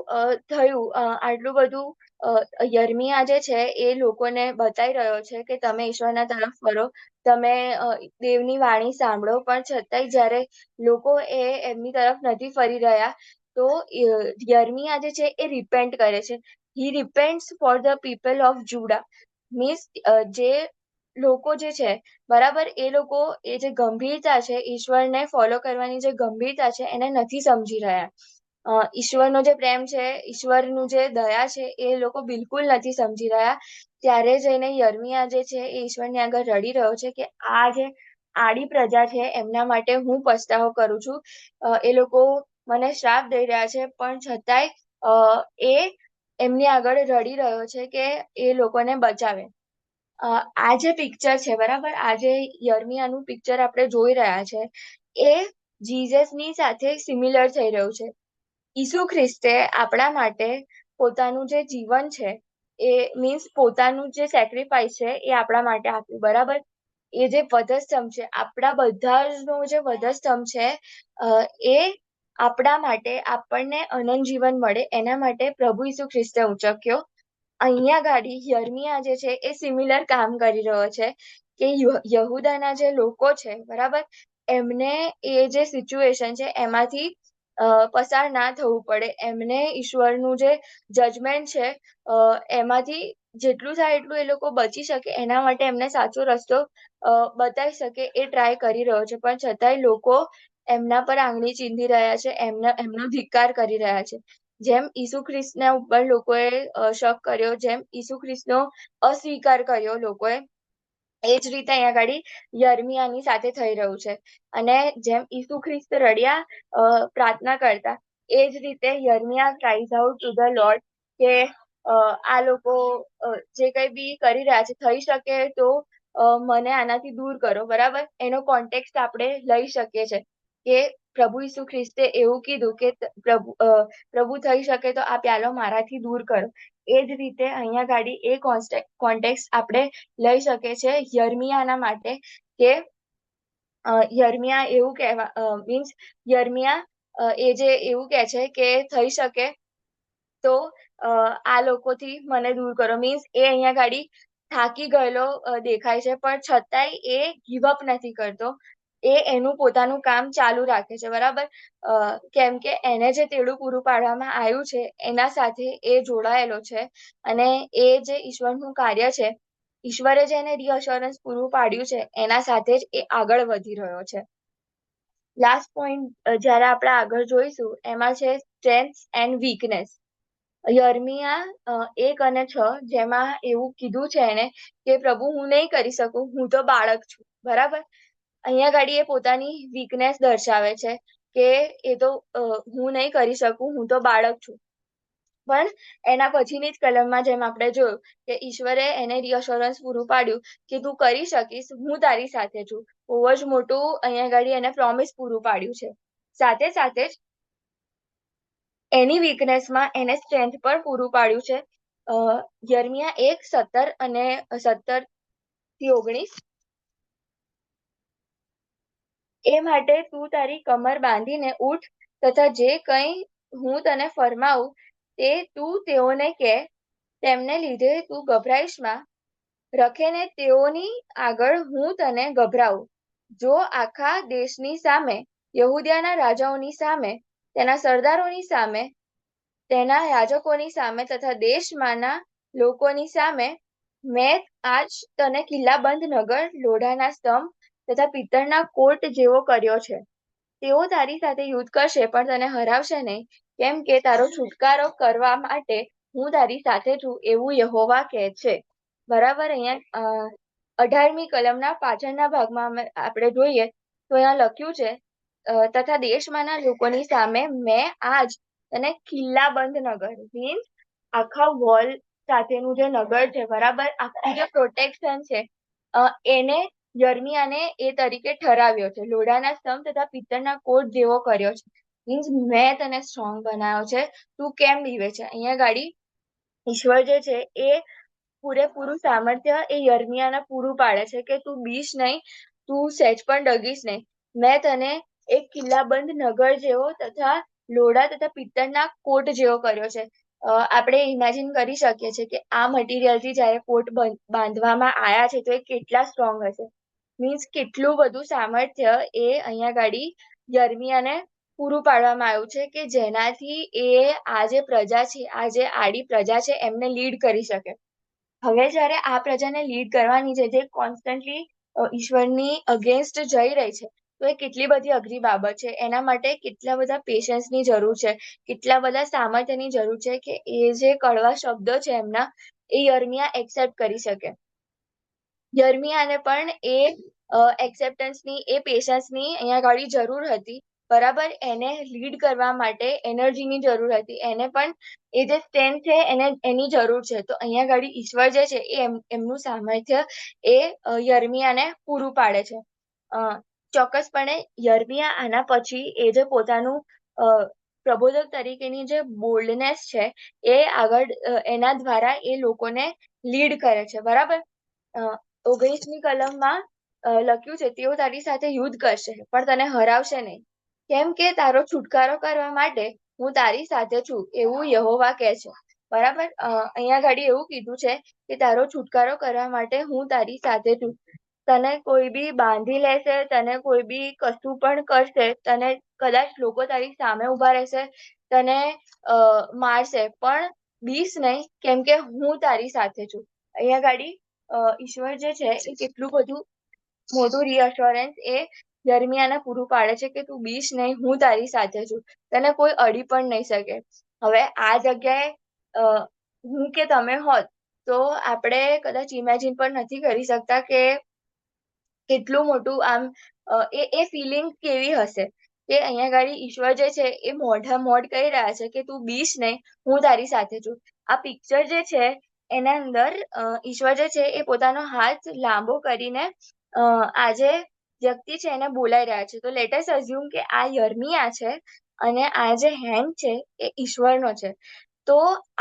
Speaker 1: યર્મિયા જે છે એ લોકોને બતાવી રહ્યો છે કે તમે ઈશ્વરના તરફ ફરો, તમે દેવની વાણી સાંભળો, પણ છતાંય જ્યારે લોકો એમની તરફ નથી ફરી રહ્યા તો યર્મિયા જે છે એ રિપેન્ટ કરે છે. He repents for the people of Judah, means જે લોકો જે છે બરાબર, એ લોકો એ જે ગંભીરતા છે, ઈશ્વરને ફોલો કરવાની જે ગંભીરતા છે એને નથી સમજી રહ્યા. ઈશ્વરનો જે પ્રેમ છે, ઈશ્વરનું જે દયા છે એ લોકો બિલકુલ નથી સમજી રહ્યા. ત્યારે જઈને યર્મિયા જે છે એ ઈશ્વરની આગળ રડી રહ્યો છે કે આ જે આડી પ્રજા છે એમના માટે હું પસ્તાવો કરું છું. એ લોકો મને શ્રાપ દઈ રહ્યા છે, પણ છતાંય એ એમની આગળ રડી રહ્યો છે કે એ લોકોને બચાવે. આ જે પિક્ચર છે બરાબર, આ જે યર્મિયાનું પિક્ચર આપણે જોઈ રહ્યા છે એ જીસસની સાથે સિમિલર થઈ રહ્યું છે. ઈસુ ખ્રિસ્તે આપણા માટે પોતાનું જે જીવન છે એ મીન્સ પોતાનું જે સેક્રિફાઈસ છે એ આપણા માટે આપ્યું, બરાબર. એ જે વધસ્તંભ છે, આપણા બધાનો જે વધસ્તંભ છે, એ આપણા માટે, આપણને અનંત જીવન મળે એના માટે પ્રભુ ઈસુ ખ્રિસ્તે ઉંચક્યો. અહીંયા ગાડી યર્મિયા જે છે એ સિમિલર કામ કરી રહ્યો છે કે યહુદાના જે લોકો છે બરાબર, એમને એ જે સિચ્યુએશન છે એમાંથી પસાર ના થવું પડે, એમને ઈશ્વરનું જે જજમેન્ટ છે એમાંથી જેટલું થાય એટલું એ લોકો બચી શકે એના માટે એમને સાચો રસ્તો બતાવી શકે એ ટ્રાય કરી રહ્યો છે. પણ છતાંય લોકો એમના પર આંગળી ચીંધી રહ્યા છે, એમનો ધિક્કાર કરી રહ્યા છે. જેમ ઈસુ ખ્રિસ્તના ઉપર લોકોએ શક કર્યો, જેમ ઈસુ ખ્રિસ્તનો અસ્વીકાર કર્યો લોકોએ, એ જ રીતે અહીંયા આગળ યર્મિયાની સાથે થઈ રહ્યું છે. અને જેમ ઈસુ ખ્રિસ્ત રડ્યા પ્રાર્થના કરતા, એ જ રીતે યર્મિયા cries out to the Lord કે આ લોકો જે કંઈ બી કરી રહ્યા છે, થઈ શકે તો મને આનાથી દૂર કરો, બરાબર. એનો કોન્ટેક્સ્ટ આપણે લઈ શકીએ છીએ કે પ્રભુ ઈસુ ખ્રિસ્તે એવું કીધું કે પ્રભુ થઈ શકે તો આ પ્યાલો મારાથી દૂર કરો. એ જ રીતે અહીંયા ગાડી એ કોન્ટેક્સ્ટ આપણે લઈ શકીએ છીએ યર્મિયાના માટે કે યર્મિયા એવું મીન્સ યર્મિયા એ જે એવું કહે છે કે થઈ શકે તો આ લોકોથી મને દૂર કરો, મીન્સ એ અહીંયા ગાડી થાકી ગયેલો દેખાય છે, પણ છતાંય એ ગીવઅપ નથી કરતો. એ એનું પોતાનું કામ ચાલુ રાખે છે, બરાબર. કેમ કે એને જે તેડું પૂરું પાડવામાં આવ્યું છે એના સાથે એ જોડાયેલો છે, અને એ જે ઈશ્વરનું કાર્ય છે, ઈશ્વરે જે એને રીઅશ્યોરન્સ પૂરું પાડ્યું છે એના સાથે જ એ આગળ વધી રહ્યો છે. લાસ્ટ પોઈન્ટ જ્યારે આપણે આગળ જોઈશું એમાં છે સ્ટ્રેન્થ એન્ડ વીકનેસ. યર્મિયા 1 અને 6 જેમાં એવું કીધું છે એને કે પ્રભુ હું નહીં કરી શકું, હું તો બાળક છું, બરાબર. અહીંયા ગાડી એ પોતાની વીકનેસ દર્શાવે છે કે એ તો હું નહીં કરી શકું, હું તો બાળક છું. પણ એના પછીની જ કલમમાં જેમ આપણે જોયું કે ઈશ્વરે એને રીઅશ્યોરન્સ પૂરું પાડ્યું કે તું કરી શકીશ, હું તારી સાથે છું. બહુ જ મોટું અહીંયા ગાડી એને પ્રોમિસ પૂરું પાડ્યું છે. સાથે સાથે જ એની વીકનેસમાં એને સ્ટ્રેન્થ પણ પૂરું પાડ્યું છે. યર્મિયા 1:17 અને 17-19. એ માટે તું તારી કમર બાંધીને ઉઠ, તથા જે કંઈ હું તને ફરમાવું તે તું તેઓને કહે, તેમને લીધે તું ગભરાઈશમાં. રખેને તેઓની આગળ હું તને ગભરાવું. જો આખા દેશની સામે, યહૂદિયાના રાજાઓની સામે, તેના સરદારોની સામે, તેના યાજકોની સામે તથા દેશમાંના લોકોની સામે મેં આજ તને કિલ્લાબંધ નગર, લોઢાના સ્તંભ તથા પિત્તળના કોટ જેવો કર્યો છે. તેઓ તારી સાથે યુદ્ધ કરશે પણ તને હરાવશે નહીં, કેમ કે તારો છુટકારો કરવા માટે હું તારી સાથે છું, એવું યહોવા કહે છે. બરાબર. અહીંયા 18મી કલમના પાછળના ભાગમાં આપણે જોઈએ તો અહીંયા લખ્યું છે તથા દેશમાંના લોકોની સામે મેં આજ તને કિલ્લાબંધ નગર, મીન્સ આખા વોલ સાથેનું જે નગર છે, બરાબર, આખું જે પ્રોટેક્શન છે એને યર્મિયાને એ તરીકે ઠરાવ્યો છે. લોઢાના સ્તંભ તથા પિત્તળના કોટ જેવો કર્યો છે. મીન્સ મેં તને સ્ટ્રોંગ બનાવ્યો છે, તું કેમ બીવે છે. અહીંયા ગાડી ઈશ્વર જે છે એ પૂરેપૂરું સામર્થ્ય એ યર્મિયાને પૂરું પાડે છે કે તું બીશ નહીં, તું સહેજ પણ ડગીશ નહીં. મેં તને એક કિલ્લાબંધ નગર જેવો તથા લોઢા તથા પિત્તળના કોટ જેવો કર્યો છે. આપણે ઇમેજિન કરી શકીએ છીએ કે આ મટીરિયલથી જ્યારે કોટ બાંધવામાં આવ્યા છે તો એ કેટલા સ્ટ્રોંગ હશે. મીન્સ કેટલું બધું સામર્થ્ય એ અહીંયા ગાડી યર્મિયાને પૂરું પાડવામાં આવ્યું છે કે જેનાથી એ આ જે પ્રજા છે, આ જે આડી પ્રજા છે એમને લીડ કરી શકે. હવે જ્યારે આ પ્રજાને લીડ કરવાની છે, જે કોન્સ્ટન્ટલી ઈશ્વરની અગેન્સ્ટ જઈ રહી છે, તો એ કેટલી બધી અઘરી બાબત છે. એના માટે કેટલા બધા પેશન્સની જરૂર છે, કેટલા બધા સામર્થ્યની જરૂર છે કે એ જે કડવા શબ્દો છે એમના, એ યર્મિયા એક્સેપ્ટ કરી શકે. યર્મિયાને પણ એ એક્સેપ્ટન્સની, એ પેશન્સની અહીંયા ગાડી જરૂર હતી. બરાબર, એને લીડ કરવા માટે એનર્જીની જરૂર હતી. એને પણ એ જે સ્ટ્રેન્થ છે એની જરૂર છે. તો અહીંયા ગાડી ઈશ્વર જે છે એ એમનું સામર્થ્ય એ યર્મિયાને પૂરું પાડે છે. ચોક્કસપણે યર્મિયા આના પછી એ જે પોતાનું પ્રબોધક તરીકેની જે બોલ્ડનેસ છે એ આગળ એના દ્વારા એ લોકોને લીડ કરે છે. બરાબર, 19મી કલમમાં લખ્યું છે, તેઓ તારી સાથે યુદ્ધ કરશે પણ તને હરાવશે નહીં, કેમ કે તારો છુટકારો કરવા માટે હું તારી સાથે છું, એવું યહોવા કહે છે. બરાબર, અહીંયા ઘડી એવું કીધું છે કે તારો છુટકારો કરવા માટે હું તારી સાથે છું. તને કોઈ બી બાંધી લેશે, તને કોઈ બી કશું પણ કરશે, તને કદાચ લોકો તારી સામે ઉભા રહેશે, તને મારશે, પણ બીસ નહીં, કેમ કે હું તારી સાથે છું. અહીંયા ગાડી ઈશ્વર જે છે એ કેટલું બધું મોટું રિઅશ્યોરન્સ એ યર્મિયાને પૂરું પાડે છે કે તું બીશ નહીં, હું તારી સાથે છું, તને કોઈ અડી પણ નહીં શકે. હવે આ જગ્યાએ હું કે તમે હોત તો આપણે કદાચ ઇમેજિન પણ નથી કરી શકતા કે કેટલું મોટું આમ એ ફિલિંગ કેવી હશે કે અહીંયા ગાડી ઈશ્વર જે છે એ મોઢ કહી રહ્યા છે કે તું બીશ નહીં, હું તારી સાથે છું. આ પિક્ચર જે છે એના અંદર ઈશ્વર જે છે એ પોતાનો હાથ લાંબો કરીને આજે વ્યક્તિ છે એને બોલાઈ રહ્યા છે. તો લેટ અસ અઝ્યુમ કે આ યર્મિયા છે અને આ જે હેન્ડ છે એ ઈશ્વરનો છે. તો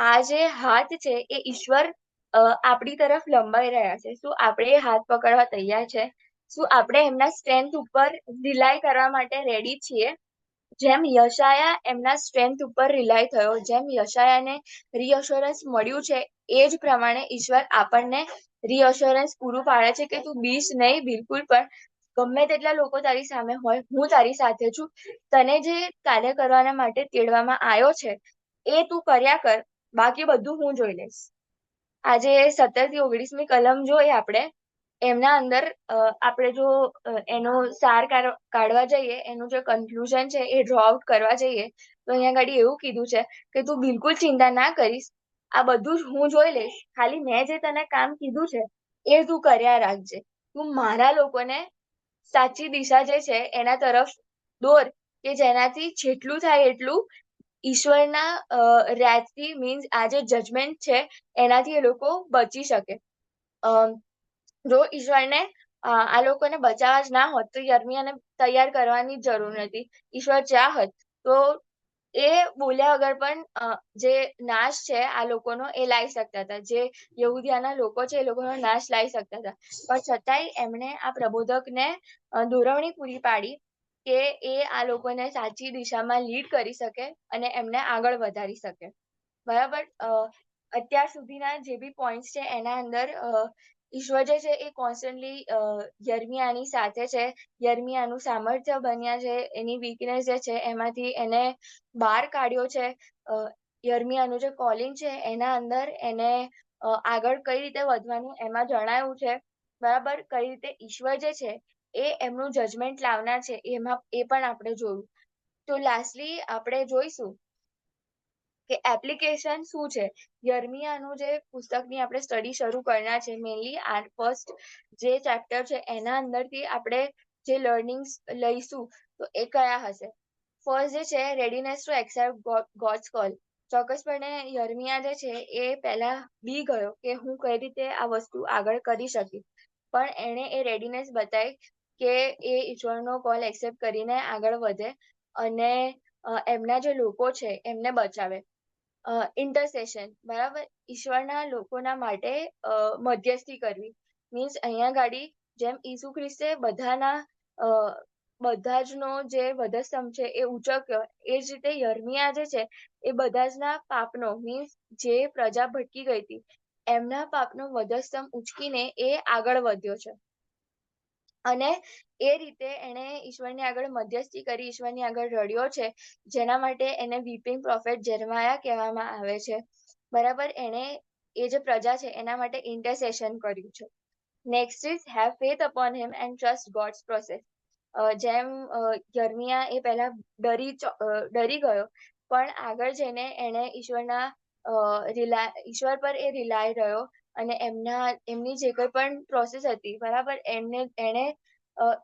Speaker 1: આ જે હાથ છે એ ઈશ્વર આપણી તરફ લંબાઈ રહ્યા છે. શું આપણે હાથ પકડવા તૈયાર છે? શું આપણે એમના સ્ટ્રેન્થ ઉપર રિલાય કરવા માટે રેડી છીએ? જેમ યશાયા એમના સ્ટ્રેન્થ ઉપર રિલાય થયો, જેમ યશાયાને રિઅશ્યોરન્સ મળ્યું છે, એ જ પ્રમાણે ઈશ્વર આપણને રિઅશ્યોરન્સ પૂરું પાડે છે કે તું બીશ નહીં બિલકુલ પણ. ગમે તેટલા લોકો તારી સામે હોય, હું તારી સાથે છું. તને જે કાર્ય કરવાના માટે તેડવામાં આવ્યો છે એ તું કર્યા કર, બાકી બધું હું જોઈ લઈશ. આજે 17 થી 19મી કલમ જોઈએ આપણે, એમના અંદર આપણે જો એનો સાર કાઢવા જઈએ, એનું જે કન્ક્લુઝન છે એ ડ્રો આઉટ કરવા જઈએ, તો અહીંયા ગાડી એવું કીધું છે કે તું બિલકુલ ચિંતા ના કરીશ, આ બધું જ હું જોઈ લઈશ. ખાલી મેં જે તને કામ કીધું છે એ તું કર્યા રાખજે. તું મારા લોકોને સાચી દિશા જે છે એના તરફ દોર, કે જેનાથી જેટલું થાય એટલું ઈશ્વરના રાતથી, મીન્સ આ જે જજમેન્ટ છે એનાથી એ લોકો બચી શકે. જો ઈશ્વરને આ લોકોને બચાવવા જ ના હોત તો યર્મિયાને તૈયાર કરવાની જરૂર નથી. ઈશ્વર ચાહત તો એ બોલ્યા વગર પણ જે નાશ છે આ લોકોનો એ લાવી શકતા હતા. જે યહૂદિયાના લોકો છે એ લોકોનો નાશ લાવી શકતા હતા, પણ છતાંય એમણે આ પ્રબોધકને દોરવણી પૂરી પાડી કે એ આ લોકોને સાચી દિશામાં લીડ કરી શકે અને એમને આગળ વધારી શકે. બરાબર, અત્યાર સુધીના જે બી પોઈન્ટ્સ છે એના અંદર ઈશ્વર જે છે એ કોન્સ્ટન્ટલી યર્મિયાની સાથે છે. યર્મિયાનું સામર્થ્ય બન્યા છે, એની વીકનેસ જે છે એમાંથી એને બહાર કાઢ્યો છે. યર્મિયાનું જે કોલિંગ છે એના અંદર એને આગળ કઈ રીતે વધવાનું એમાં જણાવ્યું છે. બરાબર, કઈ રીતે ઈશ્વર જે છે એ એમનું જજમેન્ટ લાવનાર છે એમાં એ પણ આપણે જોયું. તો લાસ્ટલી આપણે જોઈશું કે એપ્લિકેશન શું છે. યર્મિયાનું જે પુસ્તકની આપણે સ્ટડી શરૂ કરનાર છે, મેઇનલી આ ફર્સ્ટ જે ચેપ્ટર છે એના અંદરથી આપણે જે લર્નિંગ્સ લઈશું તો એ કયા હશે. ફર્સ્ટ જે છે readiness two accept gods call. ચોક્કસપણે યર્મિયા જે છે એ પહેલા બી ગયો કે હું કઈ રીતે આ વસ્તુ આગળ કરી શકીશ, પણ એણે એ રેડીનેસ બતાવી કે એ ઈશ્વરનો કોલ એક્સેપ્ટ કરીને આગળ વધે અને એમના જે લોકો છે એમને બચાવે. ઇન્ટરસેશન, બરાબર, ઈશ્વરના લોકોના માટે મધ્યસ્થી કરવી. મીન્સ અહીંયા ગાડી જેમ ઈસુ ખ્રિસ્તે બધા જ નો જે વધસ્તંભ છે એ ઊંચક્યો, એ જ રીતે યર્મિયા જે છે એ બધા જ ના પાપનો, મીન્સ જે પ્રજા ભટકી ગઈ હતી એમના પાપનો વધસ્તંભ ઉંચકીને એ આગળ વધ્યો છે. અને એ રીતે એને ઈશ્વરની આગળ મધ્યસ્થી કરી, ઈશ્વરની આગળ રડ્યો છે, જેના માટે એને વીપિંગ પ્રોફેટ જેરમાયા કહેવામાં આવે છે. બરાબર, એને એ જે પ્રજા છે એના માટે ઇન્ટરસેશન કર્યું છે. Next is have faith upon him and trust gods process. જેમ યર્મિયા એ પહેલા ડરી ગયો, પણ આગળ જઈને એને ઈશ્વર પર એ રિલાય રહ્યો, અને એમની જે કોઈ પણ પ્રોસેસ હતી, બરાબર, એને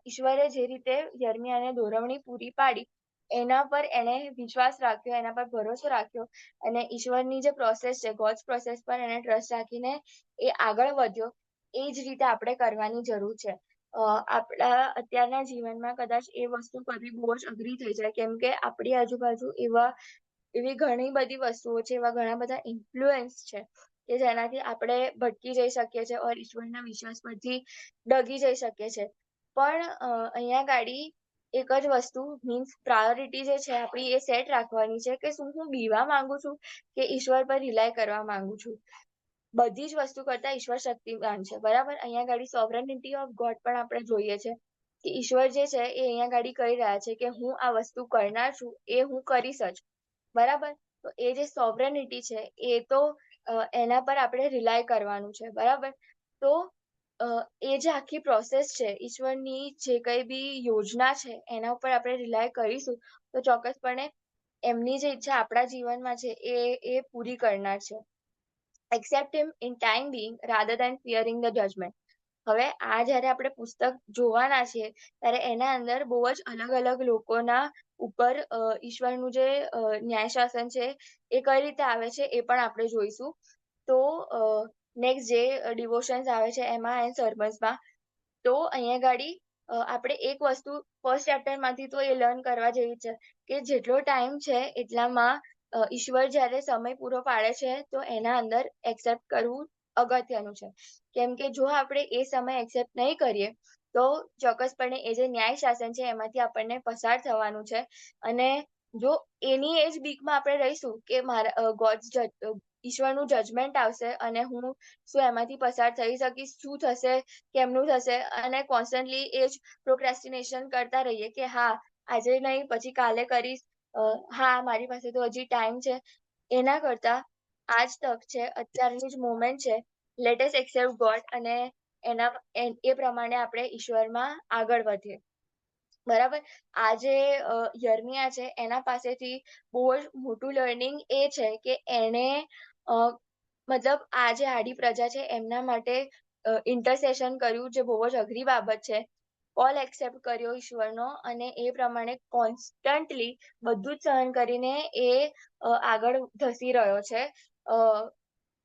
Speaker 1: ઈશ્વરે જે રીતે યર્મિયાને દોરવણી પૂરી પાડી એના પર એને વિશ્વાસ રાખ્યો, એના પર ભરોસો રાખ્યો, અને ઈશ્વરની જે પ્રોસેસ છે, ગોડ્સ પ્રોસેસ પર એને ટ્રસ્ટ રાખીને એ આગળ વધ્યો. એ જ રીતે આપણે કરવાની જરૂર છે. આપણા અત્યારના જીવનમાં કદાચ એ વસ્તુ કરવી બહુ જ અઘરી થઈ જાય, કેમ કે આપણી આજુબાજુ એવી ઘણી બધી વસ્તુઓ છે, એવા ઘણા બધા ઇન્ફ્લુઅન્સ છે કે જેનાથી આપણે ભટકી જઈ શકીએ છીએ ઓર ઈશ્વરના વિશ્વાસ પરથી ડગી જઈ શકીએ છીએ. પણ અહીંયા ગાડી એક જ વસ્તુ, મીન્સ પ્રાયોરિટી જે છે આપણી એ સેટ રાખવાની છે કે શું હું બીવા માંગુ છું કે ઈશ્વર પર રિલાય કરવા માંગુ છું. બધી જ વસ્તુ કરતા ઈશ્વર શક્તિવાન છે, બરાબર. અહીંયા ગાડી સોવરેનિટી ઓફ ગોડ પણ આપણે જોઈએ છે કે ઈશ્વર જે છે એ અહીંયા ગાડી કહી રહ્યા છે કે હું આ વસ્તુ કરનાર છું, એ હું કરીશ જ, બરાબર. તો એ જે સોવરેનિટી છે એ તો એના પર આપણે રિલાય કરવાનું છે, બરાબર. તો એ જે આખી પ્રોસેસ છે, ઈશ્વરની જે કઈ બી યોજના છે એના ઉપર આપણે રિલાય કરીશું તો ચોક્કસપણે એમની જે ઈચ્છા આપણા જીવનમાં છે એ પૂરી કરનાર છે. Accept him in time being rather than fearing the judgement. હવે આ જ્યારે આપણે પુસ્તક જોવાના છીએ ત્યારે એના અંદર બહુ જ અલગ અલગ લોકોના ઉપર ઈશ્વરનું જે ન્યાય શાસન છે એ કઈ રીતે આવે છે એ પણ આપણે જોઈશું. તો નેક્સ્ટ જે ડિવોશન્સ આવે છે એમાં એન્ડ સર્મન્સમાં, તો અહીંયા ગાડી આપણે એક વસ્તુ ફર્સ્ટ ચેપ્ટરમાંથી તો એ લર્ન કરવા જેવી છે કે જેટલો ટાઈમ છે એટલામાં ઈશ્વર જ્યારે સમય પૂરો પાડે છે તો એના અંદર એક્સેપ્ટ કરવું અગત્યનું છે. કેમ કે જો આપણે એ સમય એક્સેપ્ટ નહીં કરીએ તો ચોક્કસપણે એ જે ન્યાય શાસન છે એમાંથી આપણને પસાર થવાનું છે. અને જો એની એ જ બીકમાં આપણે રહીશું કે ઈશ્વરનું જજમેન્ટ આવશે અને હું શું એમાંથી પસાર થઈ શકીશ, શું થશે, કેમનું થશે, અને કોન્સ્ટન્ટલી એ જ પ્રોક્રેસ્ટિનેશન કરતા રહીએ કે હા આજે નહીં પછી કાલે કરીશ, હા મારી પાસે તો હજી ટાઈમ છે, એના કરતા આ જ તક છે, અત્યારની જ મોમેન્ટ છે, લેટ અસ એક્સેપ્ટ ગોડ અને એ પ્રમાણે આપણે ઈશ્વરમાં આગળ વધીએ, બરાબર. આજે યર્મિયા છે એના પાસેથી બહુ જ મોટું લર્નિંગ એ છે કે એને મતલબ આ જે આડી પ્રજા છે એમના માટે ઇન્ટરસેશન કર્યું, જે બહુ જ અઘરી બાબત છે. કોલ એક્સેપ્ટ કર્યો ઈશ્વરનો અને એ પ્રમાણે કોન્સ્ટન્ટલી બધું જ સહન કરીને એ આગળ ધસી રહ્યો છે.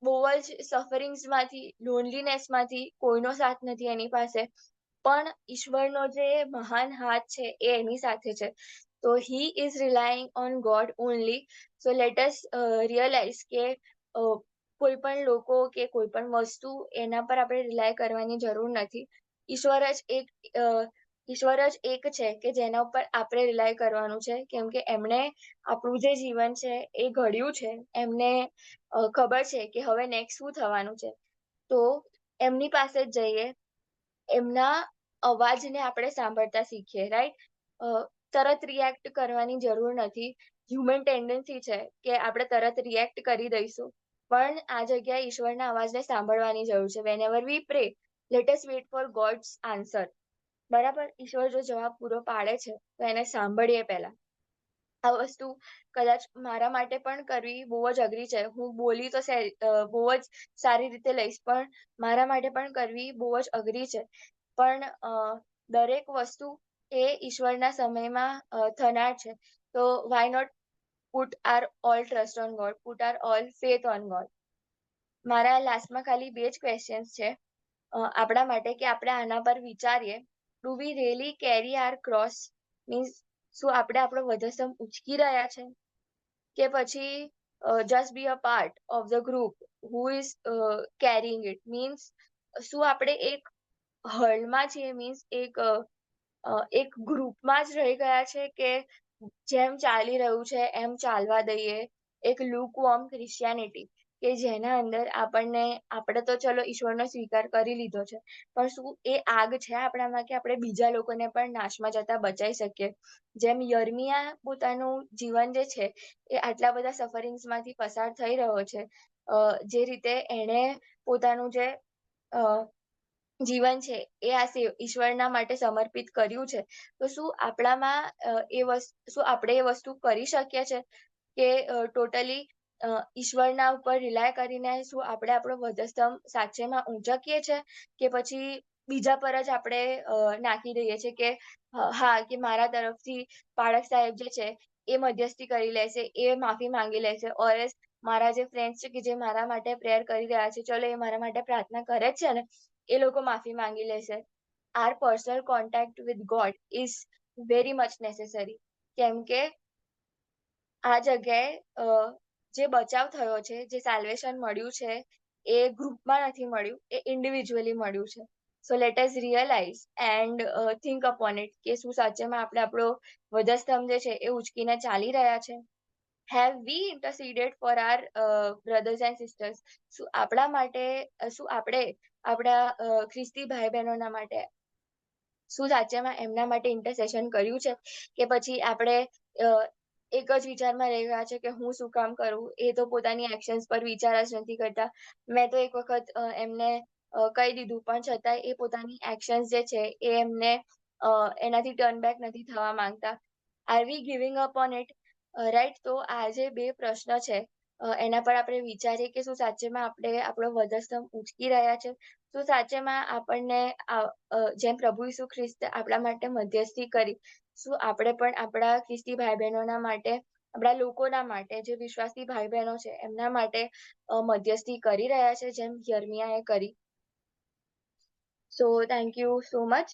Speaker 1: બહુ જ સફરિંગ્સમાંથી, લોનલીનેસમાંથી, કોઈનો સાથ નથી એની પાસે, પણ ઈશ્વરનો જે મહાન હાથ છે એ એની સાથે છે. તો he is relying on God only. So let us realise કે કોઈ પણ લોકો કે કોઈ પણ વસ્તુ એના પર આપણે રિલાય કરવાની જરૂર નથી. ઈશ્વર જ એક છે કે જેના ઉપર આપણે રિલાય કરવાનું છે, કેમ કે એમણે આપણું જે જીવન છે એ ઘડ્યું છે, એમને ખબર છે કે હવે નેક્સ્ટ શું થવાનું છે. તો એમની પાસે જ જઈએ, એમના અવાજને આપણે સાંભળતા શીખીએ, રાઈટ. તરત રિએક્ટ કરવાની જરૂર નથી. હ્યુમન ટેન્ડન્સી છે કે આપણે તરત રિએક્ટ કરી દઈશું, પણ આ જગ્યાએ ઈશ્વરના અવાજને સાંભળવાની જરૂર છે. Whenever we pray, let us wait for God's answer, બરાબર. ઈશ્વર જો જવાબ પૂરો પાડે છે તો એને સાંભળીએ પહેલા. આ વસ્તુ કદાચ મારા માટે પણ કરવી બહુ જ અઘરી છે. હું બોલી તો બહુ જ સારી રીતે લઈશ, પણ મારા માટે પણ કરવી બહુ જ અઘરી છે. પણ દરેક વસ્તુ એ ઈશ્વરના સમયમાં થનાર છે. તો why not put our all trust on God, put our all faith on God. મારા લાસ્ટમાં ખાલી 2 જ ક્વેશ્ચન્સ છે આપણા માટે કે આપણે આના પર વિચારીએ. Do we really carry our cross, means શું આપણે આપણો વધસ્તંભ ઉચકી રહ્યા છે કે પછી just be a part of the group who is carrying it? Means શું આપણે એક હળમાં છીએ, મીન્સ એક ગ્રુપમાં જ રહી ગયા છે કે જેમ ચાલી રહ્યું છે એમ ચાલવા દઈએ, એક લુકવોર્મ ક્રિશ્ચિયાનિટી કે જેના અંદર આપણે તો ચલો ઈશ્વરનો સ્વીકાર કરી લીધો છે, પણ શું એ આગ છે આપણામાં કે આપણે બીજા લોકોને પણ નાશમાં જતા બચાવી શકીએ? જેમ યર્મિયા પોતાનું જીવન જે છે એ આટલા બધા સફરિંગ્સમાંથી પસાર થઈ રહ્યો છે, જે રીતે એણે પોતાનું જે જીવન છે એ ઈશ્વરના માટે સમર્પિત કર્યું છે, તો શું આપણામાં શું આપણે એ વસ્તુ કરી શકીએ છે કે ટોટલી ઈશ્વરના ઉપર રિલાય કરીને શું આપણે આપણો વધસ્તંભ સાચેમાં ઊંચકીએ છે કે પછી બીજા પર જ આપણે નાખી દઈએ છીએ કે હા કે મારા તરફથી પાળક સાહેબ જે છે એ મધ્યસ્થી કરી લેશે, એ માફી માંગી લેશે, ઓર મારા જે ફ્રેન્ડ્સ છે કે જે મારા માટે પ્રેયર કરી રહ્યા છે, ચલો એ મારા માટે પ્રાર્થના કરે છે ને, એ લોકો માફી માંગી લેશે. Our personal contact with God is very much necessary. કેમ કે આ જગ્યાએ જે બચાવ થયો છે, જે સાલ્વેશન મળ્યું છે, એ ગ્રુપમાં નથી મળ્યું, એ ઇન્ડિવિજ્યુઅલી મળ્યું છે. So let us realise and think upon it કે શું સાચેમાં આપણે આપણો વધસ્તંભ જે છે એ ઉચકીને ચાલી રહ્યા છે? Have we interceded for our brothers and sisters? શું આપણા માટે, શું આપણે આપણા ખ્રિસ્તી ભાઈ બહેનોના માટે શું સાચેમાં એમના માટે ઇન્ટરસેશન કર્યું છે કે પછી આપણે એક જ વિચારમાં રહી ગયા છે કે હું શું કામ કરું, એ તો પોતાની એક્શન્સ પર વિચાર જ નથી કરતા. મેં તો એક વખત એમને કહી દીધું, પણ છતાંય એ પોતાની એક્શન્સ જે છે એ એમને એનાથી ટર્ન બેક નથી થવા માંગતા. Are we giving up on it? Right. તો આ જે બે પ્રશ્ન છે એના પર આપણે વિચારીએ કે શું સાચેમાં આપણે આપણો વધસ્તંભ ઉચકી રહ્યા છે? શું સાચેમાં આપણને જેમ પ્રભુ ઈસુ ખ્રિસ્ત આપણા માટે મધ્યસ્થી કરી, શું આપણે પણ આપણા ખ્રિસ્તી ભાઈ બહેનોના માટે, આપણા લોકોના માટે, જે વિશ્વાસી ભાઈ બહેનો છે એમના માટે મધ્યસ્થી કરી રહ્યા છે જેમ યર્મિયાએ કરી? So thank you so much.